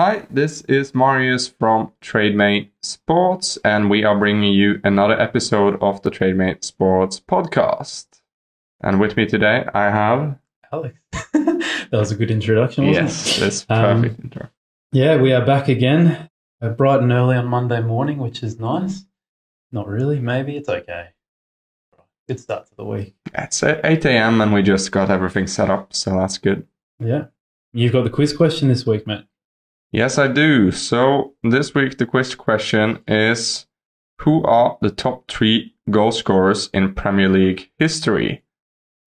Hi, this is Marius from TradeMate Sports, and we are bringing you another episode of the TradeMate Sports podcast. And with me today, I have... Alex. That was a good introduction, wasn't it? Yes, that's perfect intro. Yeah, we are back again. Bright and early on Monday morning, which is nice. Not really, maybe. It's okay. Good start to the week. It's 8 a.m. and we just got everything set up, so that's good. Yeah. You've got the quiz question this week, mate. Yes, I do. So this week the quiz question is, who are the top 3 goal scorers in Premier League history?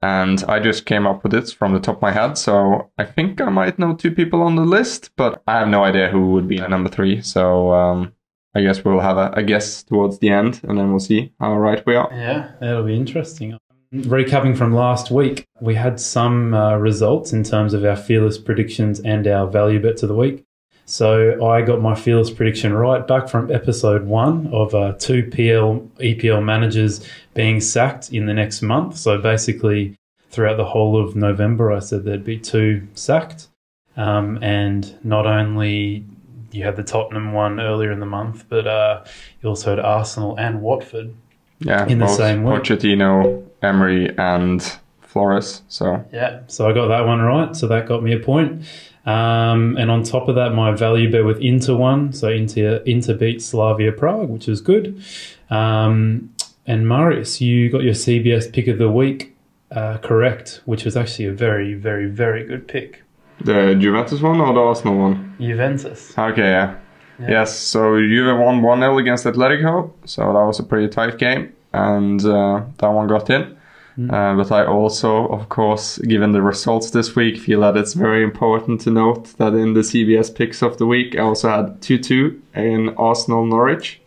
And I just came up with it from the top of my head, so I think I might know 2 people on the list, but I have no idea who would be number 3. So I guess we'll have a guess towards the end, and then we'll see how right we are. Yeah, that'll be interesting. Recapping from last week, we had some results in terms of our fearless predictions and our value bets of the week. So I got my fearless prediction right back from episode 1 of 2 EPL managers being sacked in the next month. So basically throughout the whole of November, I said there'd be 2 sacked. And not only you had the Tottenham one earlier in the month, but you also had Arsenal and Watford in the same week. Pochettino, Emery and Flores. So I got that one right. So that got me a point. And on top of that, my value bet with Inter won. So Inter beat Slavia Prague, which was good. And Marius, you got your CBS pick of the week correct, which was actually a very, very, very good pick. The Juventus one or the Arsenal one? Juventus. Okay, yeah. Yes, so Juve won 1-0 against Atletico. So that was a pretty tight game. And that one got in. But I also, of course, given the results this week, feel that it's very important to note that in the CBS picks of the week, I also had 2-2 in Arsenal-Norwich.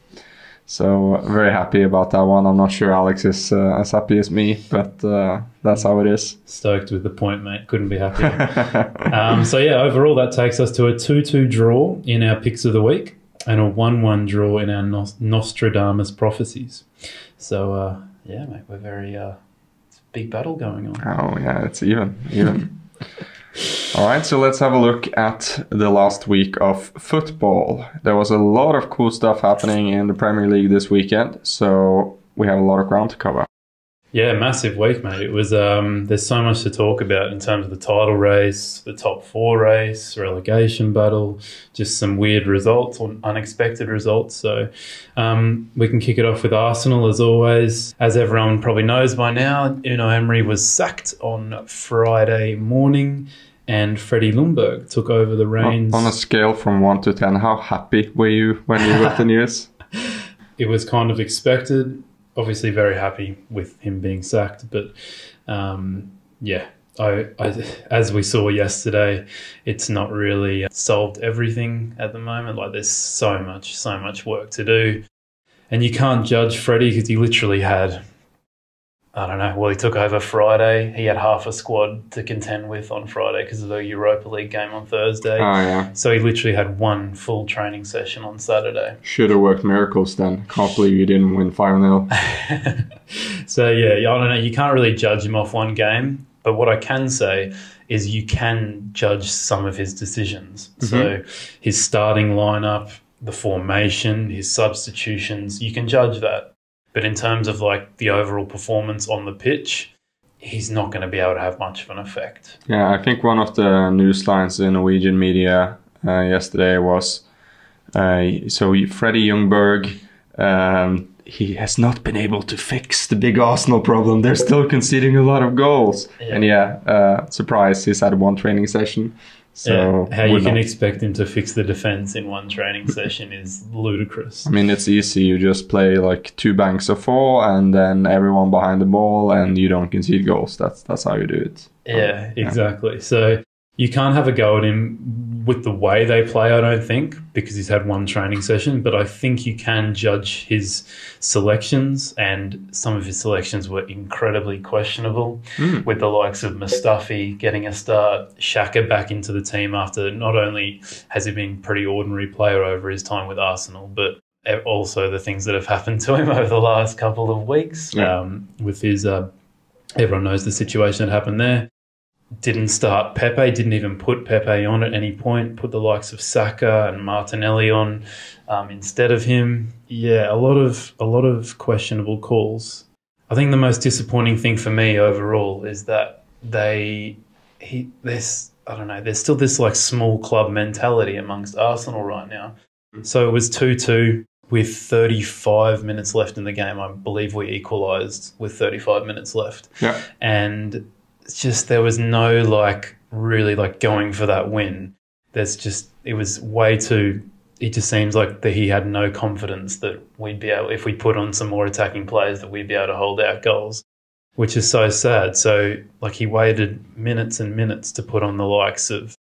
So very happy about that one. I'm not sure Alex is as happy as me, but that's how it is. Stoked with the point, mate. Couldn't be happier. So yeah, overall that takes us to a 2-2 draw in our picks of the week and a 1-1 draw in our Nostradamus prophecies. So yeah, mate, we're very... big battle going on. Oh, yeah, it's even. All right, so let's have a look at the last week of football. There was a lot of cool stuff happening in the Premier League this weekend, so we have a lot of ground to cover. Yeah, massive week, mate. It was. There's so much to talk about in terms of the title race, the top 4 race, relegation battle, just some weird results or unexpected results. So we can kick it off with Arsenal as always. As everyone probably knows by now, Unai Emery was sacked on Friday morning and Freddie Ljungberg took over the reins. On a scale from 1 to 10, how happy were you when you got the news? It was kind of expected. Obviously very happy with him being sacked, but yeah, I as we saw yesterday, it's not really solved everything at the moment. Like there's so much work to do, and you can't judge Freddie because he literally had, I don't know, well, he took over Friday. He had half a squad to contend with on Friday because of the Europa League game on Thursday. Oh, yeah. So he literally had 1 full training session on Saturday. Should have worked miracles then. Can't believe you didn't win 5-0. So, yeah, I don't know. You can't really judge him off one game. But what I can say is you can judge some of his decisions. Mm-hmm. So his starting lineup, the formation, his substitutions, you can judge that. But in terms of like the overall performance on the pitch, he's not going to be able to have much of an effect. Yeah, I think one of the news lines in Norwegian media yesterday was, Freddie Ljungberg, he has not been able to fix the big Arsenal problem. They're still conceding a lot of goals. Yeah. And surprise, he's had 1 training session. So how you can expect him to fix the defense in 1 training session is ludicrous. I mean, it's easy. You just play like 2 banks of 4 and then everyone behind the ball and you don't concede goals. That's how you do it. Yeah, exactly. So you can't have a go at him with the way they play, I don't think, because he's had 1 training session. But I think you can judge his selections, and some of his selections were incredibly questionable, with the likes of Mustafi getting a start, Xhaka back into the team after not only has he been a pretty ordinary player over his time with Arsenal, but also the things that have happened to him over the last couple of weeks with his... everyone knows the situation that happened there. didn't start Pepe, didn't even put Pepe on at any point, put the likes of Saka and Martinelli on instead of him. Yeah, a lot of questionable calls. I think the most disappointing thing for me overall is that there's still this like small club mentality amongst Arsenal right now. So it was 2-2 with 35 minutes left in the game. I believe we equalised with 35 minutes left. Yeah. And it's just there was no like really like going for that win. It was way too. It just seems like that he had no confidence that we'd be able, if we put on some more attacking players, that we'd be able to hold out goals, which is so sad. So like he waited minutes and minutes to put on the likes of,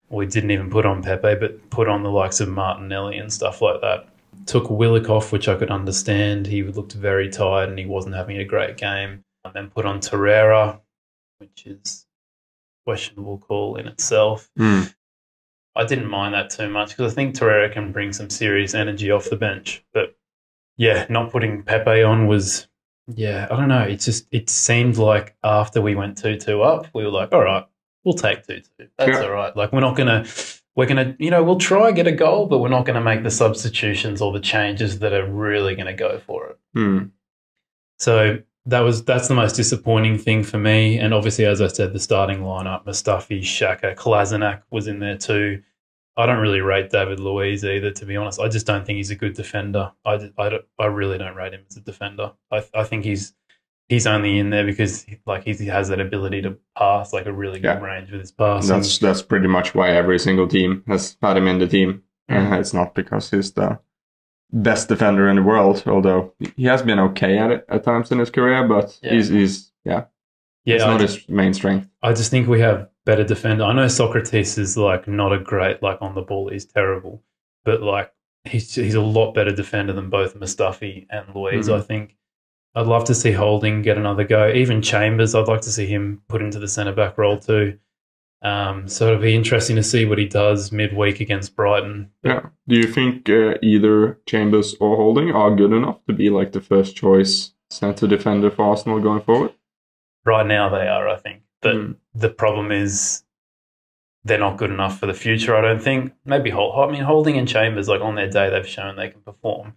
well, he didn't even put on Pepe, but put on the likes of Martinelli and stuff like that. Took Willock off, which I could understand. He looked very tired and he wasn't having a great game. And then put on Torreira, which is a questionable call in itself. I didn't mind that too much because I think Torreira can bring some serious energy off the bench. But, yeah, not putting Pepe on was, I don't know. It seemed like after we went 2-2 up, we were like, all right, we'll take 2-2. That's all right. Like, we're going to, we'll try get a goal, but we're not going to make the substitutions or the changes that are really going to go for it. So that's the most disappointing thing for me. And obviously, as I said, the starting lineup, Mustafi, Xhaka, Kolasinac was in there too. I don't really rate David Luiz either, to be honest. I just don't think he's a good defender. I really don't rate him as a defender. I think he's only in there because he has that ability to pass, like a really good range with his passing. That's pretty much why every single team has had him in the team. It's not because he's the best defender in the world, although he has been okay at it at times in his career, but it's not his main strength. I just think we have better defender. I know Socrates is like not a great, like on the ball, he's terrible, but like he's a lot better defender than both Mustafi and Luiz, I think. I'd love to see Holding get another go. Even Chambers, I'd like to see him put into the centre-back role too. So it'll be interesting to see what he does midweek against Brighton. Yeah. Do you think either Chambers or Holding are good enough to be like the first choice centre defender for Arsenal going forward? Right now they are, I think. But the problem is they're not good enough for the future, I don't think. Maybe Holding and Chambers, like on their day, they've shown they can perform.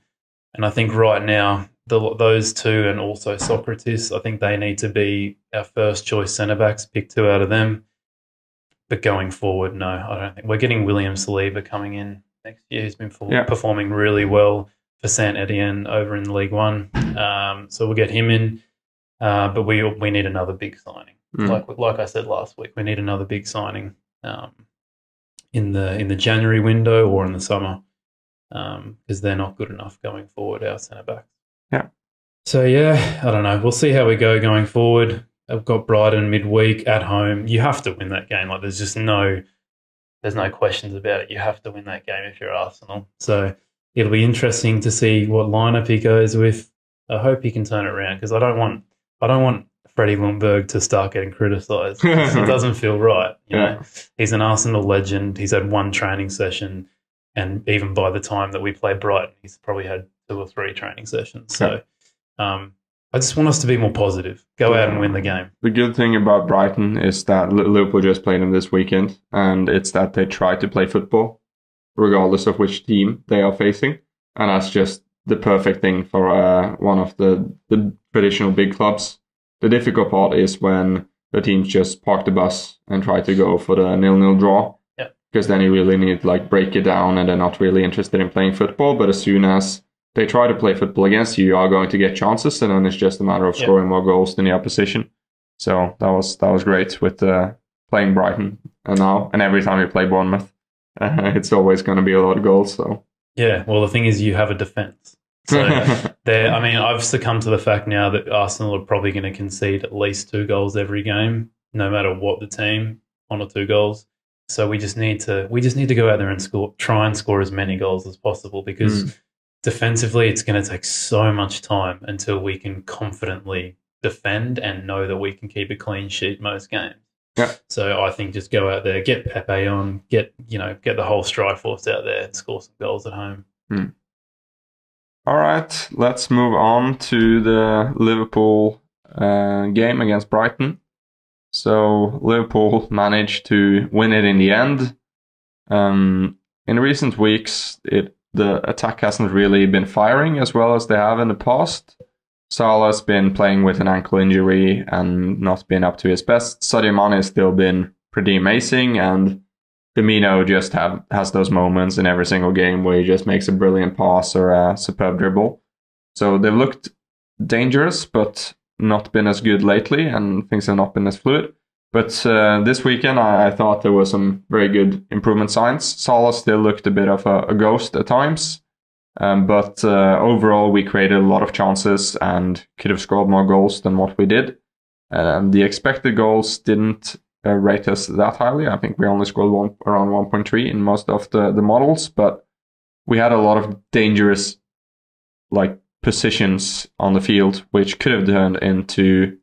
And I think right now, those two and also Socrates, I think they need to be our first choice centre-backs, pick two out of them. But going forward, no, I don't think. We're getting William Saliba coming in next year. He's been performing really well for Saint Etienne over in League One. So we'll get him in. But we need another big signing. Like I said last week, we need another big signing in the January window or in the summer because they're not good enough going forward, our centre-backs. Yeah. So, I don't know. We'll see how we go going forward. I've got Brighton midweek at home. You have to win that game. Like there's no questions about it. You have to win that game if you're Arsenal. So it'll be interesting to see what lineup he goes with. I hope he can turn it around because I don't want Freddie Ljungberg to start getting criticised. It doesn't feel right. You know? He's an Arsenal legend. He's had one training session, and even by the time that we play Brighton, he's probably had 2 or 3 training sessions. So. I just want us to be more positive. Go out and win the game. The good thing about Brighton is that Liverpool just played them this weekend, and it's that they try to play football, regardless of which team they are facing. And that's just the perfect thing for one of the traditional big clubs. The difficult part is when the teams just park the bus and try to go for the 0-0 draw. Yeah. Because then you really need to break it down, and they're not really interested in playing football. But as soon as they try to play football against you, you are going to get chances, and then it's just a matter of scoring more goals than the opposition. So that was great with playing Brighton, and every time we play Bournemouth, it's always going to be a lot of goals. So well, the thing is, you have a defence. So I've succumbed to the fact now that Arsenal are probably going to concede at least 2 goals every game, no matter what the team, 1 or 2 goals. So we just need to go out there and try and score as many goals as possible because. Defensively, it's going to take so much time until we can confidently defend and know that we can keep a clean sheet most games. Yeah. So I think just go out there, get Pepe on, get the whole strike force out there and score some goals at home. All right, let's move on to the Liverpool game against Brighton. So Liverpool managed to win it in the end. In recent weeks, the attack hasn't really been firing as well as they have in the past. Salah's been playing with an ankle injury and not been up to his best. Sadio Mane has still been pretty amazing, and Firmino just has those moments in every single game where he just makes a brilliant pass or a superb dribble. So they've looked dangerous, but not been as good lately, and things have not been as fluid. But this weekend, I thought there were some very good improvement signs. Salah still looked a bit of a ghost at times. But overall, we created a lot of chances and could have scored more goals than what we did. The expected goals didn't rate us that highly. I think we only scored around 1.3 in most of the models, but we had a lot of dangerous positions on the field, which could have turned into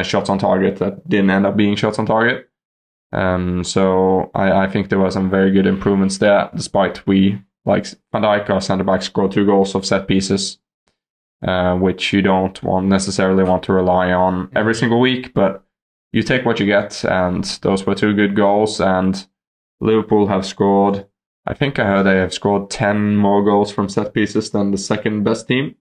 shots on target that didn't end up being shots on target. So I think there were some very good improvements there, despite Van Dijk, our centre-back, scored 2 goals of set pieces, which you don't necessarily want to rely on every single week, but you take what you get, and those were 2 good goals, and Liverpool have scored, I think I heard they have scored 10 more goals from set pieces than the second best team.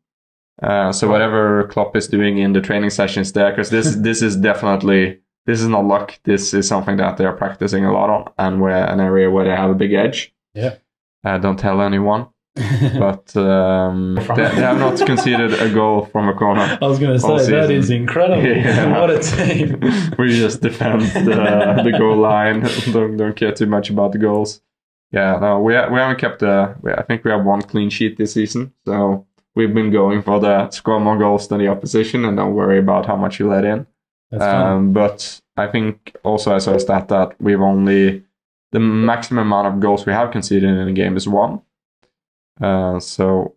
So whatever Klopp is doing in the training sessions there, because this is definitely, this is not luck, this is something that they're practicing a lot on, and an area where they have a big edge. Yeah. Don't tell anyone. But they have not conceded a goal from a corner. I was going to say, that is incredible. Yeah. What a team. We just defend the goal line. Don't care too much about the goals. Yeah, no, we haven't kept I think we have 1 clean sheet this season. So we've been going for the score more goals than the opposition and don't worry about how much you let in. But I think also I saw a stat that the maximum amount of goals we have conceded in a game is 1. So,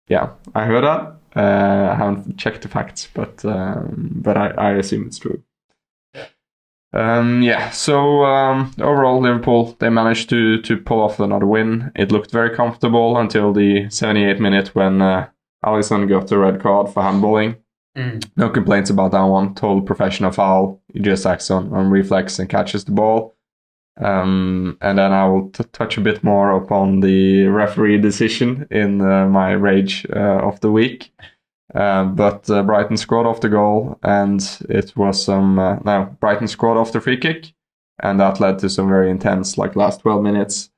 yeah, I heard that. I haven't checked the facts, but I assume it's true. So overall, Liverpool, they managed to pull off another win. It looked very comfortable until the 78th minute when Alisson got a red card for handballing. No complaints about that one. Total professional foul. He just acts on reflex and catches the ball. And then I will touch a bit more upon the referee decision in my rage of the week. But Brighton scored off the goal, and it was Brighton scored off the free kick, and that led to some very intense last 12 minutes,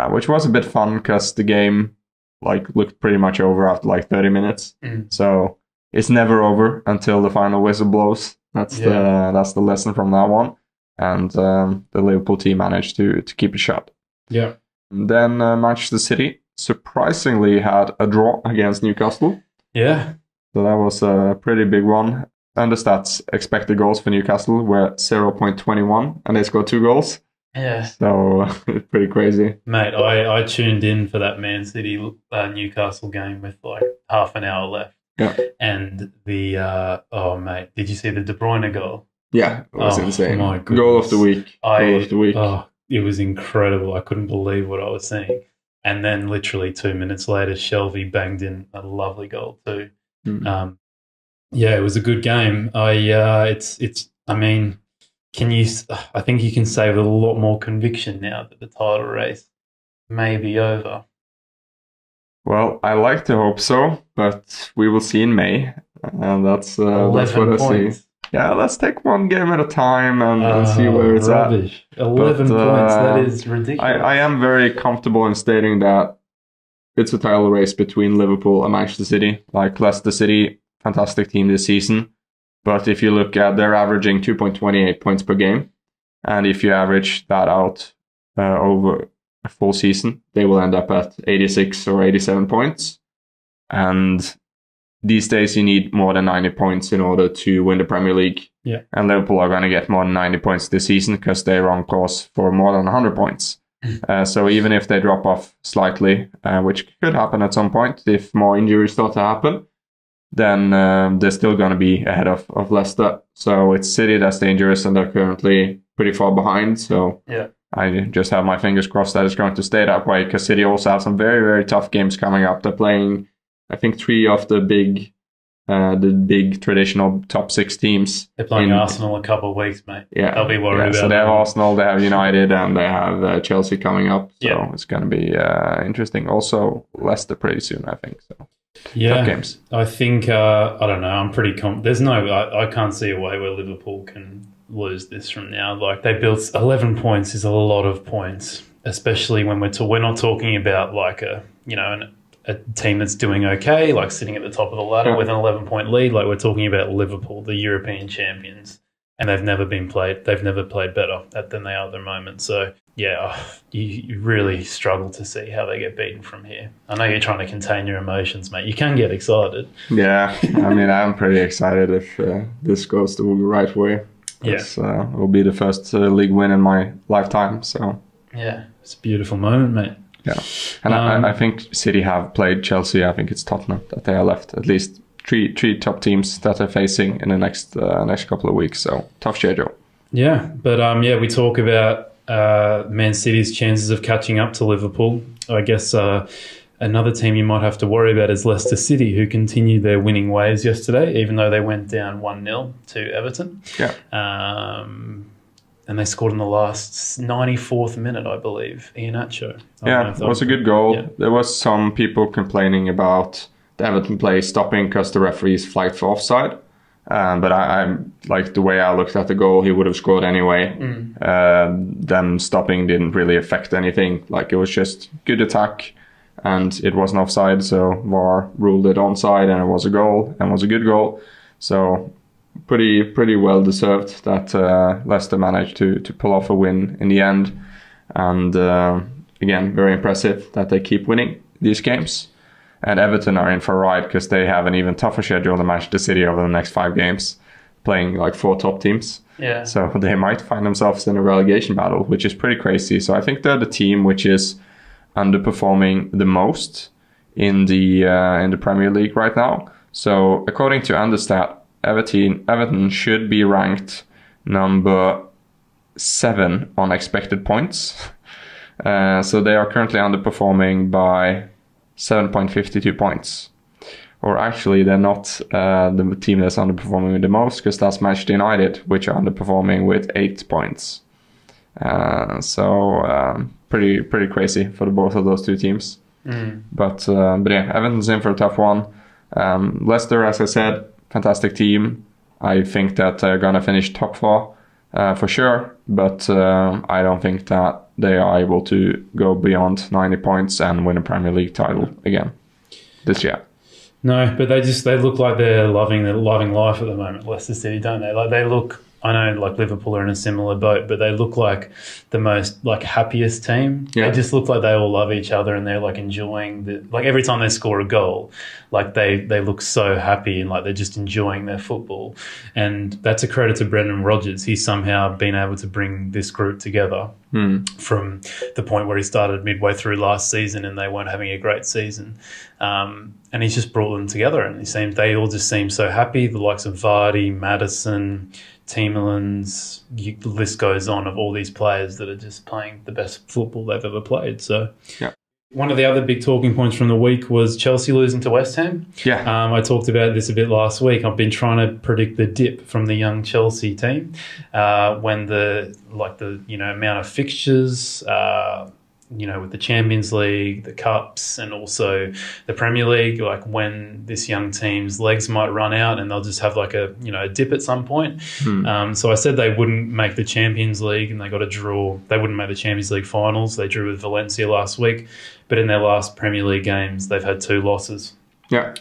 which was a bit fun because the game looked pretty much over after 30 minutes. So it's never over until the final whistle blows. That's the lesson from that one. And the Liverpool team managed to keep it shut. Yeah. And then Manchester City surprisingly had a draw against Newcastle. Yeah. So that was a pretty big one. And the stats, expected goals for Newcastle were 0.21, and they scored 2 goals. Yeah. So it's pretty crazy. Mate, I tuned in for that Man City Newcastle game with half an hour left. Yeah. And mate, did you see the De Bruyne goal? Yeah, it was insane. My goodness. Goal of the week. It was incredible. I couldn't believe what I was seeing. And then literally 2 minutes later, Shelvey banged in a lovely goal too. It was a good game. I think you can say with a lot more conviction now that the title race may be over. Well, I like to hope so, but we will see in May. And that's what I see. Yeah, let's take one game at a time and see where it's rubbish. At. 11 points, that is ridiculous. I am very comfortable in stating that it's a title race between Liverpool and Manchester City. Leicester City, fantastic team this season. But if you look at, they're averaging 2.28 points per game. And if you average that out over a full season, they will end up at 86 or 87 points. And these days, you need more than 90 points in order to win the Premier League. Yeah. And Liverpool are going to get more than 90 points this season because they're on course for more than 100 points. So even if they drop off slightly, which could happen at some point if more injuries start to happen, then they're still going to be ahead of Leicester. So it's City that's dangerous, and they're currently pretty far behind. So I just have my fingers crossed that it's going to stay that way, because City also have some very, very tough games coming up. They're playing, I think, 3 of the big the big traditional top 6 teams. They're playing Arsenal a couple of weeks, mate. Yeah, they'll be worried about. So they have Arsenal, they have United, and they have Chelsea coming up. So it's going to be interesting. Also, Leicester pretty soon, I think. So tough games. I think I don't know. I'm pretty there's no. I can't see a way where Liverpool can lose this from now. Like they built 11 points is a lot of points, especially when we're not talking about like a team that's doing okay, like sitting at the top of the ladder with an 11-point lead. Like we're talking about Liverpool, the European champions, and they've never played better than they are at the moment. So you really struggle to see how they get beaten from here. I know you're trying to contain your emotions, mate. You can get excited. Yeah, I mean, I'm pretty excited if this goes the right way. It will be the first league win in my lifetime. So it's a beautiful moment, mate. Yeah, and I think City have played Chelsea. I think it's Tottenham that they are left. At least three top teams that they're facing in the next couple of weeks. So tough schedule. Yeah, but we talk about Man City's chances of catching up to Liverpool. I guess another team you might have to worry about is Leicester City, who continued their winning ways yesterday, even though they went down 1-0 to Everton. Yeah. And they scored in the last 94th minute, I believe. Iheanacho. Yeah, it was a good goal. Yeah. There was some people complaining about the Everton play stopping because the referees flagged for offside. But I like the way I looked at the goal, he would have scored anyway. Them stopping didn't really affect anything. Like it was just good attack and it wasn't offside. So VAR ruled it onside and it was a goal and was a good goal. So pretty well deserved that Leicester managed to pull off a win in the end, and again very impressive that they keep winning these games. And Everton are in for a ride because they have an even tougher schedule than Manchester City over the next 5 games, playing like 4 top teams. Yeah. So they might find themselves in a relegation battle, which is pretty crazy. So I think they're the team which is underperforming the most in the Premier League right now. So according to Understat, Everton should be ranked number 7 on expected points. So they are currently underperforming by 7.52 points. Or actually, they're not the team that's underperforming the most, because that's Manchester United, which are underperforming with 8 points. So pretty crazy for the both of those two teams. But yeah, Everton's in for a tough one. Leicester, as I said, fantastic team. I think that they're going to finish top 4 for sure, but I don't think that they are able to go beyond 90 points and win a Premier League title again this year. No, but they look like they're loving life at the moment, Leicester City, don't they? Like they look, I know like Liverpool are in a similar boat, but they look like the most like happiest team. Yeah. They just look like they all love each other and they're like enjoying like every time they score a goal, like they look so happy and like they're just enjoying their football. And that's a credit to Brendan Rodgers. He's somehow been able to bring this group together from the point where he started midway through last season and they weren't having a great season. And he's just brought them together and they all just seem so happy. The likes of Vardy, Maddison, Tielemans, the list goes on of all these players that are just playing the best football they've ever played. So, one of the other big talking points from the week was Chelsea losing to West Ham. I talked about this a bit last week. I've been trying to predict the dip from the young Chelsea team when the amount of fixtures. With the Champions League, the Cups, and also the Premier League, like when this young team's legs might run out and they'll just have like a dip at some point. So I said they wouldn't make the Champions League and they got a draw. They wouldn't make the Champions League finals. They drew with Valencia last week. But in their last Premier League games, they've had 2 losses.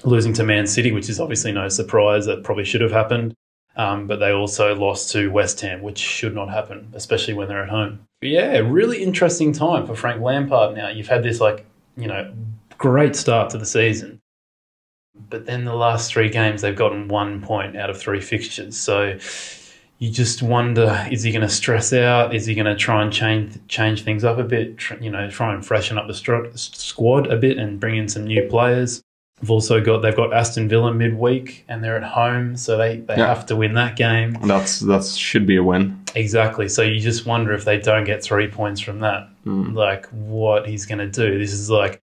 Losing to Man City, which is obviously no surprise. That probably should have happened. But they also lost to West Ham, which should not happen, especially when they're at home. But yeah, really interesting time for Frank Lampard now. You've had this great start to the season. But then the last 3 games, they've gotten 1 point out of 3 fixtures. So you just wonder, is he going to stress out? Is he going to try and change things up a bit? Try and freshen up the squad a bit and bring in some new players. They've got Aston Villa midweek and they're at home, so they have to win that game. That should be a win. Exactly. So you just wonder if they don't get 3 points from that, like what he's going to do. This is like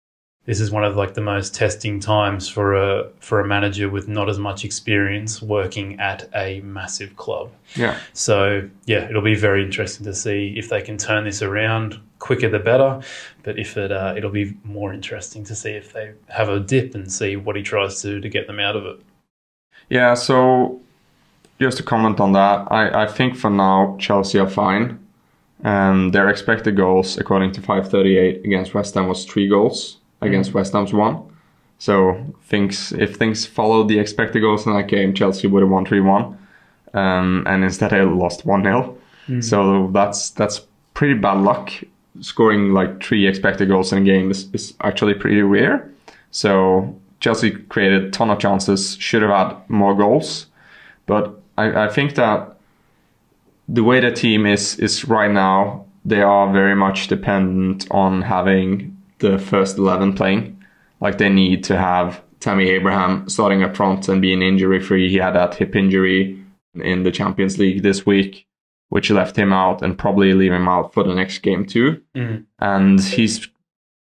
this is one of like the most testing times for a manager with not as much experience working at a massive club. Yeah. So yeah, it'll be very interesting to see if they can turn this around. Quicker the better, but if it'll be more interesting to see if they have a dip and see what he tries to do to get them out of it. Yeah, so just to comment on that, I think for now Chelsea are fine. Their expected goals, according to 538 against West Ham, was 3 goals against West Ham's 1. So if things followed the expected goals in that game, Chelsea would have won 3-1, and instead they lost 1-0. So that's pretty bad luck. Scoring like 3 expected goals in a game is actually pretty rare. So Chelsea created a ton of chances, should have had more goals. But I think that the way the team is right now, they are very much dependent on having the first 11 playing. Like they need to have Tammy Abraham starting up front and being injury-free. He had that hip injury in the Champions League this week, which left him out and probably leave him out for the next game too. And he's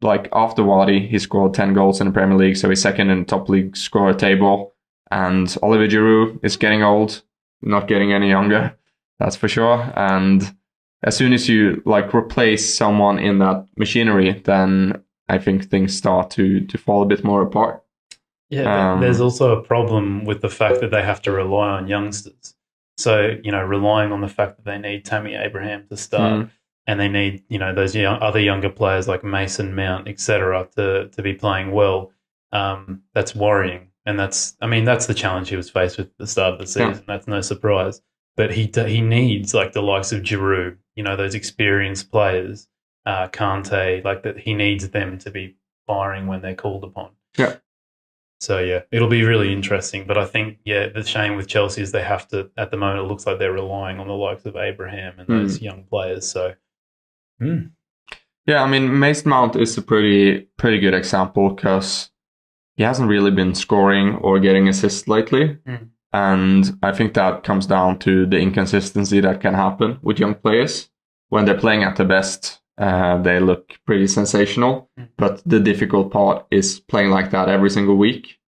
like, after Wadi, he scored 10 goals in the Premier League, so he's second in the top league scorer table. And Oliver Giroud is getting old, not getting any younger, that's for sure. And as soon as you like replace someone in that machinery, then I think things start to fall a bit more apart. Yeah, there's also a problem with the fact that they have to rely on youngsters. So, relying on the fact that they need Tammy Abraham to start and they need, those other younger players like Mason Mount, etc., to be playing well, that's worrying. And that's the challenge he was faced with at the start of the season. That's no surprise. But he needs like the likes of Giroud, those experienced players, Kante, like that. He needs them to be firing when they're called upon. Yeah. So, yeah, it'll be really interesting. But I think, the shame with Chelsea is they have to, at the moment, it looks like they're relying on the likes of Abraham and those young players. So, yeah, I mean, Mason Mount is a pretty good example because he hasn't really been scoring or getting assists lately. And I think that comes down to the inconsistency that can happen with young players. When they're playing at their best, they look pretty sensational, but the difficult part is playing like that every single week.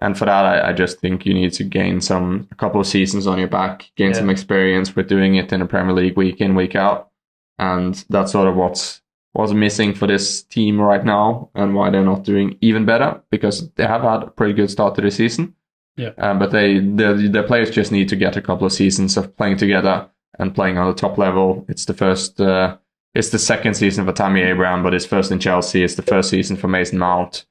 And for that, I just think you need to gain a couple of seasons on your back, gain some experience with doing it in the Premier League week in, week out. And that's sort of what's missing for this team right now and why they're not doing even better, because they have had a pretty good start to the season. Yeah. But the players just need to get a couple of seasons of playing together and playing on the top level. It's the second season for Tammy Abraham, but it's first in Chelsea. It's the first season for Mason Mount.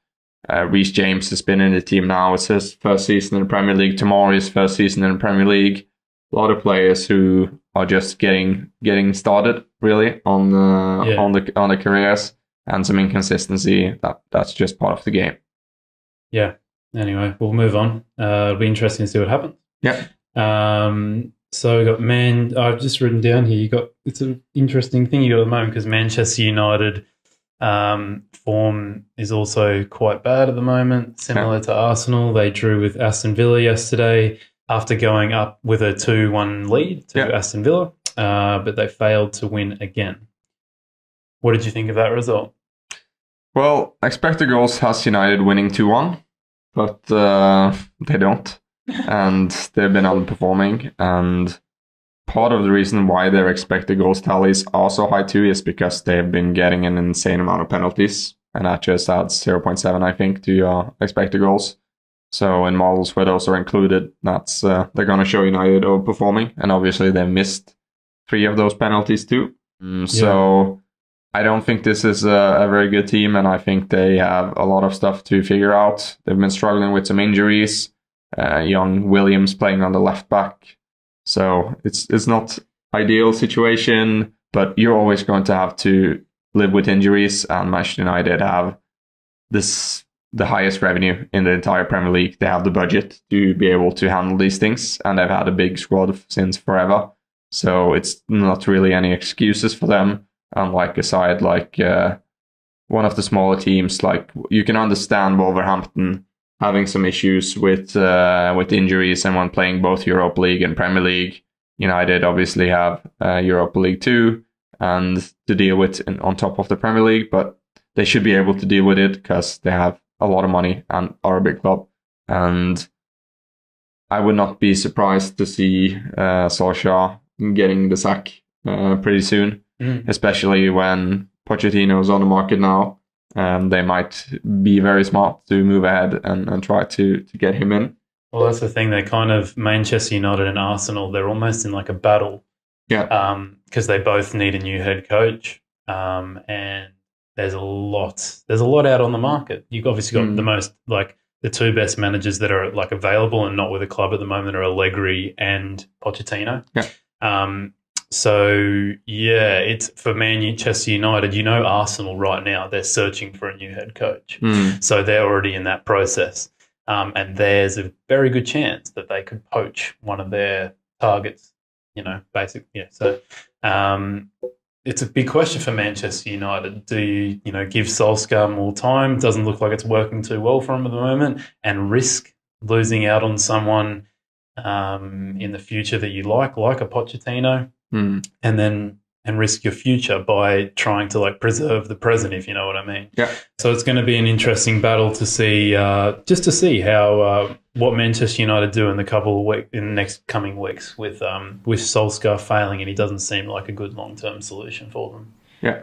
Reece James has been in the team now. It's his first season in the Premier League. Tomorrow's first season in the Premier League. A lot of players who are just getting started really on the careers, and some inconsistency. That's just part of the game. Yeah. Anyway, we'll move on. It'll be interesting to see what happens. Yeah. So we got I've just written down here. It's an interesting thing you got at the moment because Manchester United form is also quite bad at the moment, similar to Arsenal. They drew with Aston Villa yesterday after going up with a 2-1 lead to Aston Villa, but they failed to win again. What did you think of that result? Well, expected goals has United winning 2-1, but they don't. And they've been underperforming. And part of the reason why their expected goals tallies are so high too is because they've been getting an insane amount of penalties. And that just adds 0.7, I think, to your expected goals. So in models where those are included, that's they're going to show United overperforming. And obviously they missed 3 of those penalties too. So I don't think this is a very good team. And I think they have a lot of stuff to figure out. They've been struggling with some injuries. Young Williams playing on the left back. So it's not ideal situation, but you're always going to have to live with injuries, and Manchester United have the highest revenue in the entire Premier League. They have the budget to be able to handle these things, and they've had a big squad since forever. So it's not really any excuses for them. Unlike a side like one of the smaller teams, like you can understand Wolverhampton having some issues with injuries and when playing both Europa League and Premier League. United obviously have Europa League too, and to deal with on top of the Premier League, but they should be able to deal with it because they have a lot of money and are a big club. And I would not be surprised to see Solskjær getting the sack pretty soon, especially when Pochettino is on the market now. They might be very smart to move ahead and try to get him in. Well, that's the thing. They're kind of Manchester United and Arsenal. They're almost in like a battle. Yeah. Because they both need a new head coach. And there's a lot out on the market. You've obviously got the most, like, the two best managers that are like available and not with a club at the moment are Allegri and Pochettino. Yeah. So yeah, it's for Manchester United. You know, Arsenal right now, they're searching for a new head coach. So they're already in that process. And there's a very good chance that they could poach one of their targets, you know, basically. Yeah. So it's a big question for Manchester United. Do you, give Solskjær more time? Doesn't look like it's working too well for him at the moment, and risk losing out on someone in the future that you like a Pochettino, and risk your future by trying to like preserve the present, if you know what I mean. Yeah. So it's going to be an interesting battle to see, just to see how what Manchester United do in the next coming weeks with Solskjær failing, and he doesn't seem like a good long-term solution for them. Yeah.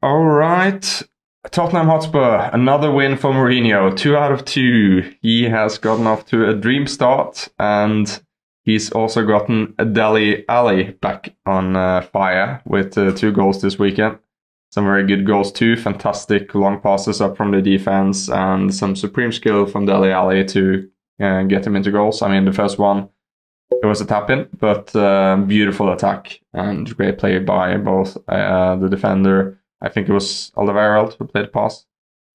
All right. Tottenham Hotspur, another win for Mourinho, 2 out of 2. He has gotten off to a dream start, and he's also gotten Dele Alli back on fire with 2 goals this weekend. Some very good goals too. Fantastic long passes up from the defense and some supreme skill from Dele Alli to get him into goals. I mean, the first one, it was a tap-in, but beautiful attack and great play by both the defender. I think it was Alderweireld who played the pass,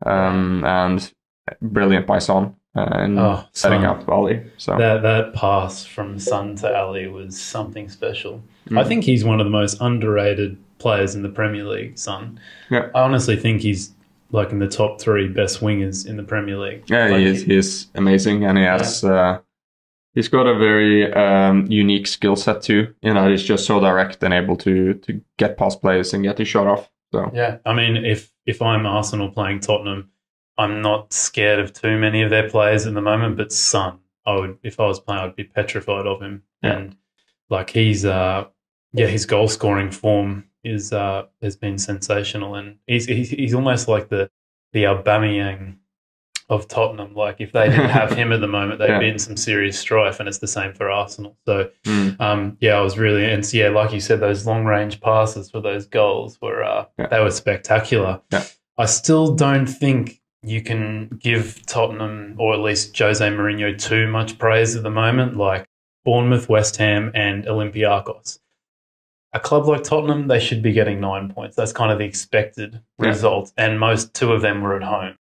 and brilliant by Son. And setting up Ali. So that pass from Son to Ali was something special. I think he's one of the most underrated players in the Premier League, Son. Yeah. I honestly think he's like in the top 3 best wingers in the Premier League. Yeah, like he is amazing, and he has he's got a very unique skill set too. He's just so direct and able to get past players and get his shot off. So yeah, I mean, if I'm Arsenal playing Tottenham, I'm not scared of too many of their players at the moment, but Son, if I was playing, I'd be petrified of him. Yeah. And like his goal scoring form has been sensational, and he's almost like the Aubameyang of Tottenham. Like if they didn't have him at the moment, they'd be in some serious strife, and it's the same for Arsenal. So I was really, and so, like you said, those long range passes for those goals were they were spectacular. Yeah. I still don't think you can give Tottenham, or at least Jose Mourinho, too much praise at the moment. Like Bournemouth, West Ham and Olympiacos. A club like Tottenham, they should be getting 9 points. That's kind of the expected result, and 2 of them were at home.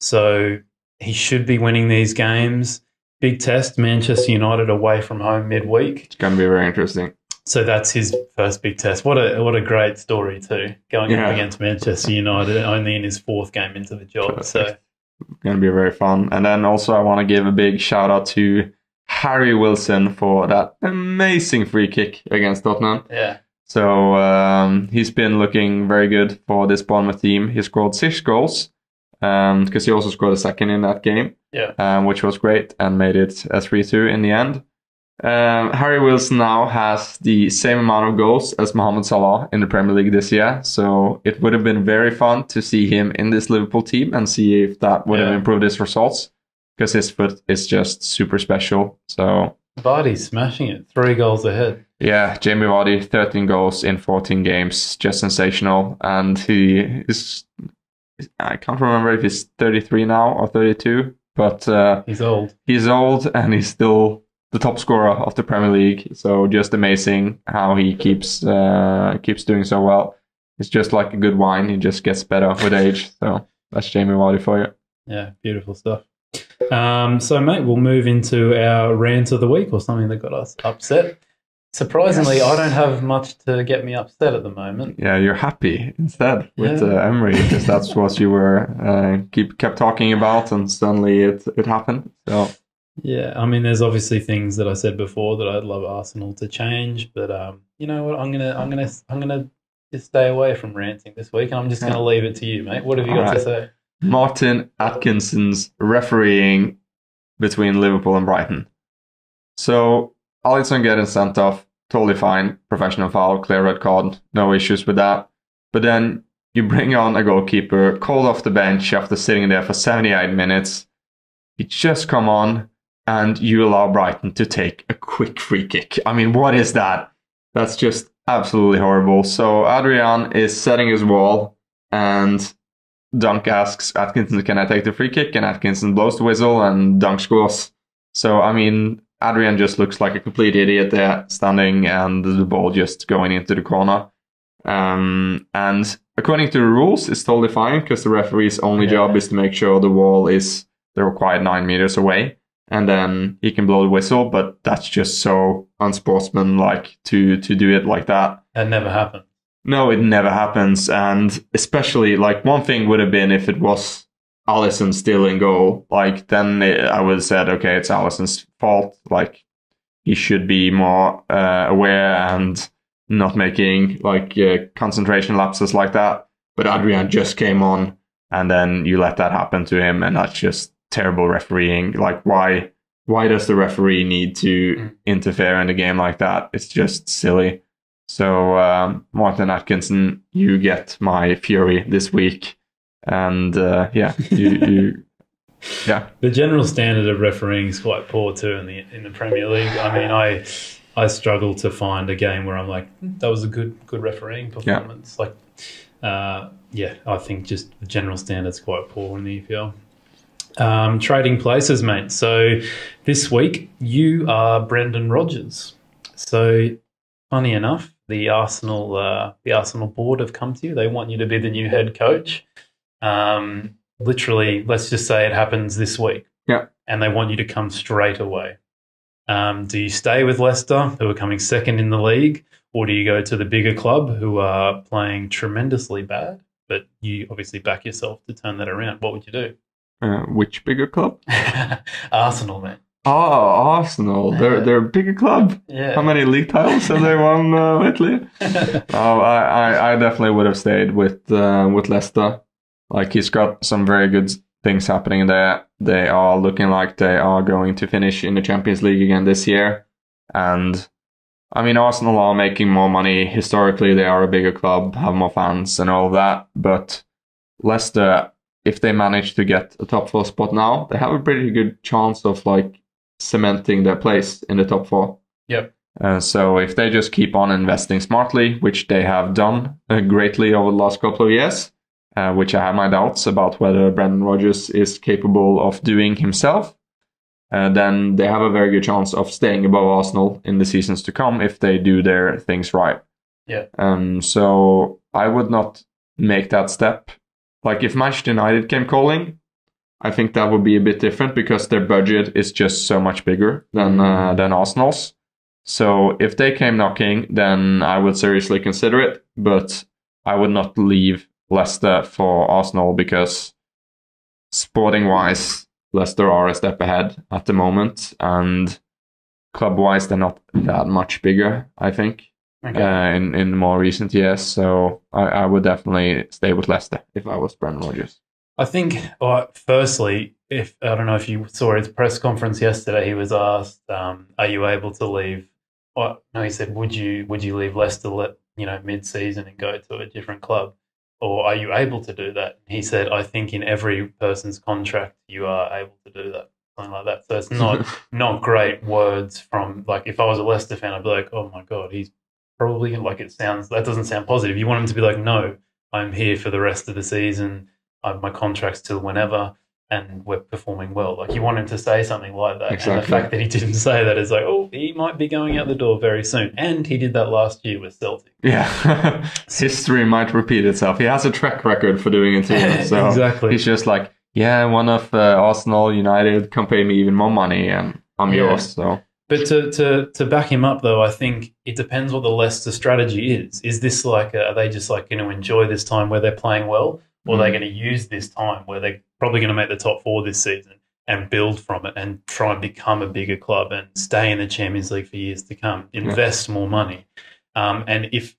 So he should be winning these games. Big test, Manchester United away from home midweek. It's going to be very interesting. So that's his first big test. What a great story too, going up against Manchester United only in his 4th game into the job. Perfect. So going to be very fun. And then also I want to give a big shout out to Harry Wilson for that amazing free kick against Tottenham. Yeah. So he's been looking very good for this Bournemouth team. He scored 6 goals because he also scored a second in that game, which was great and made it a 3-2 in the end. Harry Wilson now has the same amount of goals as Mohamed Salah in the Premier League this year, so it would have been very fun to see him in this Liverpool team and see if that would have improved his results, because his foot is just super special. So Vardy's smashing it, 3 goals ahead. Yeah, Jamie Vardy, 13 goals in 14 games, just sensational. And he is, I can't remember if he's 33 now or 32, but he's old. He's old, and he's still the top scorer of the Premier League. So just amazing how he keeps doing so well. It's just like a good wine; he just gets better with age. So that's Jamie Vardy for you. Yeah, beautiful stuff. So, mate, we'll move into our rant of the week, or something that got us upset. Surprisingly, I don't have much to get me upset at the moment. Yeah, you're happy instead with Emery, because that's what you were kept talking about, and suddenly it happened. So yeah, I mean, there's obviously things that I said before that I'd love Arsenal to change, but you know what? I'm gonna just stay away from ranting this week, and I'm just going to leave it to you, mate. What have you got to say? Martin Atkinson's refereeing between Liverpool and Brighton. So Alisson getting sent off, totally fine, professional foul, clear red card, no issues with that. But then you bring on a goalkeeper called off the bench after sitting there for 78 minutes. You just come on and you allow Brighton to take a quick free kick. I mean, what is that? That's just absolutely horrible. So Adrian is setting his wall and Dunk asks Atkinson, can I take the free kick? And Atkinson blows the whistle and Dunk scores. So, I mean, Adrian just looks like a complete idiot there, standing and the ball just going into the corner. And according to the rules, it's totally fine because the referee's only job is to make sure the wall is the required 9 meters away. And then he can blow the whistle, but that's just so unsportsmanlike to do it like that. That never happened. No, it never happens. And especially, like, one thing would have been if it was Alisson still in goal. Like, then I would have said, okay, it's Alisson's fault. Like, he should be more aware and not making, like, concentration lapses like that. But Adrian just came on, and then you let that happen to him, and that's just terrible refereeing. Like, why does the referee need to interfere in a game like that? It's just silly. So, Martin Atkinson, you get my fury this week. And, you yeah. The general standard of refereeing is quite poor too in the Premier League. I mean, I struggle to find a game where I'm like, that was a good refereeing performance. Yeah. Like, I think just the general standard's quite poor in the EPL. Trading places, mate. So this week you are Brendan Rodgers. So funny enough, the Arsenal board have come to you. They want you to be the new head coach. Literally, let's just say it happens this week. Yeah. And they want you to come straight away. Do you stay with Leicester, who are coming second in the league, or do you go to the bigger club who are playing tremendously bad, but you obviously back yourself to turn that around? What would you do? Which bigger club? Arsenal, man. Oh, Arsenal. They're a bigger club. Yeah. How many league titles have they won lately? I definitely would have stayed with Leicester. Like, he's got some very good things happening there. They are looking like they are going to finish in the Champions League again this year. And, I mean, Arsenal are making more money. Historically, they are a bigger club, have more fans and all of that. But Leicester, if they manage to get a top 4 spot now, they have a pretty good chance of, like, cementing their place in the top 4. Yep. So if they just keep on investing smartly, which they have done greatly over the last couple of years, which I have my doubts about whether Brendan Rodgers is capable of doing himself, then they have a very good chance of staying above Arsenal in the seasons to come if they do their things right. Yeah. So I would not make that step. Like, if Manchester United came calling, I think that would be a bit different because their budget is just so much bigger than Arsenal's. So if they came knocking, then I would seriously consider it. But I would not leave Leicester for Arsenal because sporting-wise, Leicester are a step ahead at the moment. And club-wise, they're not that much bigger, I think, in more recent years. So I would definitely stay with Leicester if I was Brendan Rodgers. I think, firstly, I don't know if you saw his press conference yesterday, he was asked, are you able to leave? No, he said, would you leave Leicester mid-season and go to a different club? Or are you able to do that? He said, I think in every person's contract, you are able to do that. Something like that. So it's not great words from, like, if I was a Leicester fan, I'd be like, oh my God, he's probably, that doesn't sound positive. You want him to be like, no, I'm here for the rest of the season. My contract's till whenever, and we're performing well. Like, you want him to say something like that. Exactly. And the fact that he didn't say that is like, oh, he might be going out the door very soon. And he did that last year with Celtic. Yeah. History might repeat itself. He has a track record for doing it too. So exactly. He's just like, yeah, one of Arsenal, United can pay me even more money and I'm yours. So. But to back him up, though, I think it depends what the Leicester strategy is. Is this like, are they just like going to enjoy this time where they're playing well? Or they're going to use this time where they're probably going to make the top 4 this season and build from it and try and become a bigger club and stay in the Champions League for years to come, invest more money. And if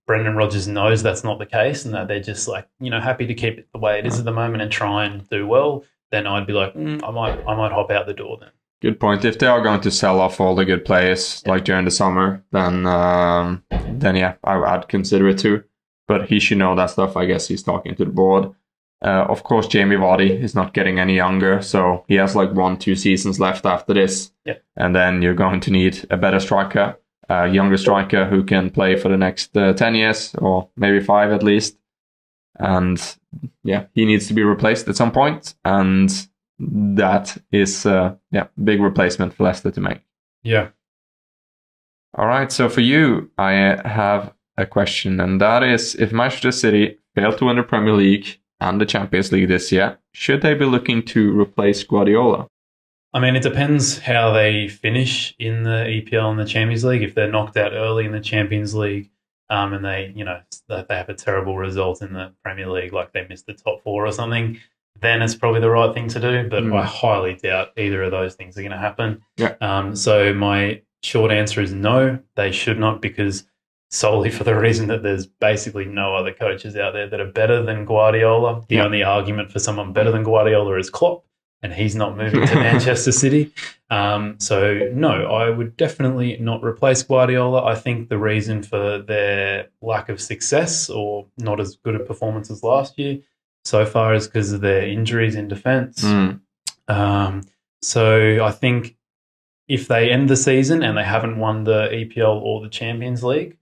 Brendan Rodgers knows that's not the case and that they're just like, happy to keep it the way it is at the moment and try and do well, then I'd be like, I might hop out the door then. Good point. If they are going to sell off all the good players like during the summer, then yeah, I'd consider it too. But he should know that stuff. I guess he's talking to the board. Of course, Jamie Vardy is not getting any younger, so he has like 1-2 seasons left after this. Yeah. And then you're going to need a better striker, a younger striker who can play for the next 10 years or maybe 5 at least. And yeah, he needs to be replaced at some point. And that is big replacement for Leicester to make. Yeah. All right, so for you, I have a question, and that is, if Manchester City fail to win the Premier League and the Champions League this year, should they be looking to replace Guardiola? I mean, it depends how they finish in the EPL and the Champions League. If they're knocked out early in the Champions League, and they have a terrible result in the Premier League, like they missed the top 4 or something, then it's probably the right thing to do. But I highly doubt either of those things are going to happen. Yeah. So my short answer is no, they should not, because solely for the reason that there's basically no other coaches out there that are better than Guardiola. The only argument for someone better than Guardiola is Klopp, and he's not moving to Manchester City. So no, I would definitely not replace Guardiola. I think the reason for their lack of success or not as good a performance as last year so far is because of their injuries in defence. So I think if they end the season and they haven't won the EPL or the Champions League,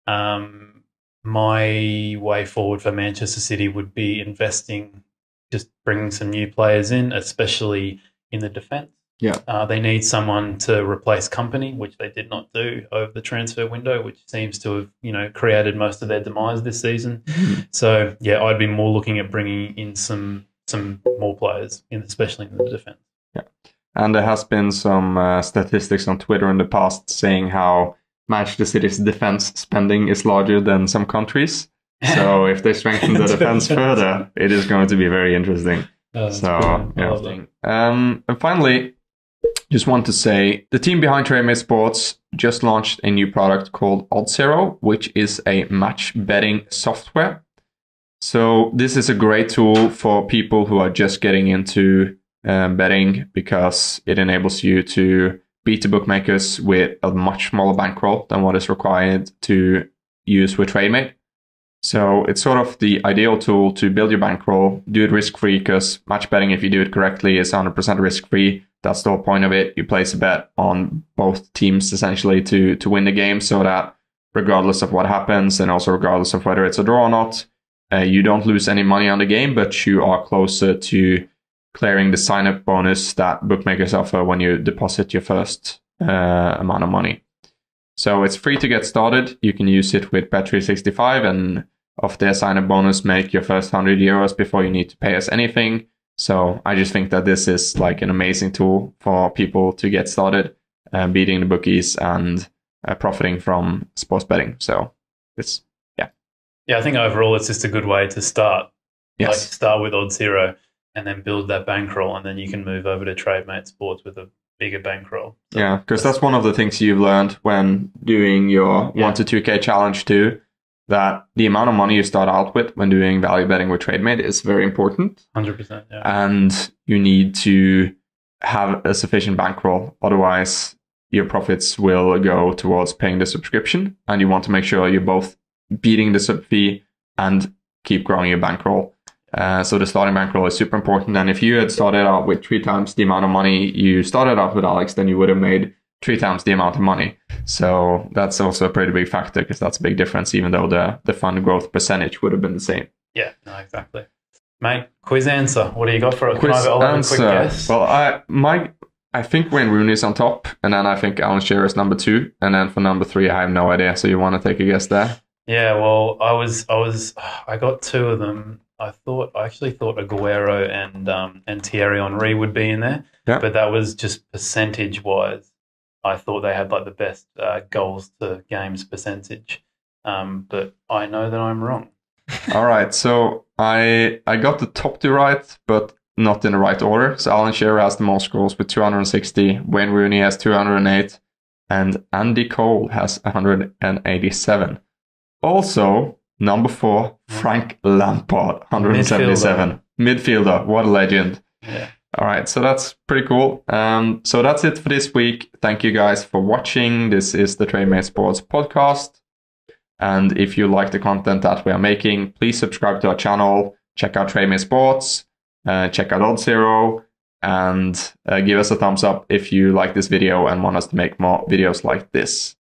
my way forward for Manchester City would be investing, just bringing some new players in, especially in the defence. Yeah. They need someone to replace Company, which they did not do over the transfer window, which seems to have, created most of their demise this season. So, yeah, I'd be more looking at bringing in some more players, especially in the defence. Yeah. And there has been some statistics on Twitter in the past saying how Manchester City's defence spending is larger than some countries. So if they strengthen the defence further, it is going to be very interesting. And finally, just want to say, the team behind TradeMate Sports just launched a new product called OddZero, which is a match betting software. So this is a great tool for people who are just getting into betting, because it enables you to beat the bookmakers with a much smaller bankroll than what is required to use with TradeMate. So it's sort of the ideal tool to build your bankroll, do it risk-free, because match betting, if you do it correctly, is 100% risk-free. That's the whole point of it. You place a bet on both teams essentially to win the game, so that regardless of what happens, and also regardless of whether it's a draw or not, you don't lose any money on the game, but you are closer to clearing the sign-up bonus that bookmakers offer when you deposit your first amount of money. So it's free to get started. You can use it with Bet365, and of their sign-up bonus, make your first €100 before you need to pay us anything. So I just think that this is like an amazing tool for people to get started beating the bookies and profiting from sports betting. So it's, Yeah, I think overall it's just a good way to start. Yes. Like start with OddZero and then build that bankroll, and then you can move over to TradeMate Sports with a bigger bankroll. So yeah, because that's one of the things you've learned when doing your 1 to 2K challenge too, that the amount of money you start out with when doing value betting with TradeMate is very important. 100%, yeah. And you need to have a sufficient bankroll. Otherwise, your profits will go towards paying the subscription. And you want to make sure you're both beating the sub fee and keep growing your bankroll. So the starting bankroll is super important. And if you had started out with 3 times the amount of money you started out with, Alex, then you would have made 3 times the amount of money. So that's also a pretty big factor, because that's a big difference, even though the fund growth percentage would have been the same. Yeah, no, exactly. Mate, quiz answer. What do you got for it? Quiz Can I have a answer. quick guess? Well, I think Wayne Rooney is on top, and then I think Alan Shearer is number 2, and then for number 3, I have no idea. So you want to take a guess there? Yeah, well, I got 2 of them. I actually thought Aguero and Thierry Henry would be in there, but that was just percentage wise. I thought they had like the best goals to games percentage, but I know that I'm wrong. All right, so I got the top 2 right, but not in the right order. So Alan Shearer has the most goals with 260, Wayne Rooney has 208, and Andy Cole has 187. Also, number 4, Frank Lampard, 177. Midfielder. What a legend. Yeah. All right, so that's pretty cool. So that's it for this week. Thank you guys for watching. This is the TradeMate Sports podcast. And if you like the content that we are making, please subscribe to our channel. Check out TradeMate Sports. Check out OddZero. And give us a thumbs up if you like this video and want us to make more videos like this.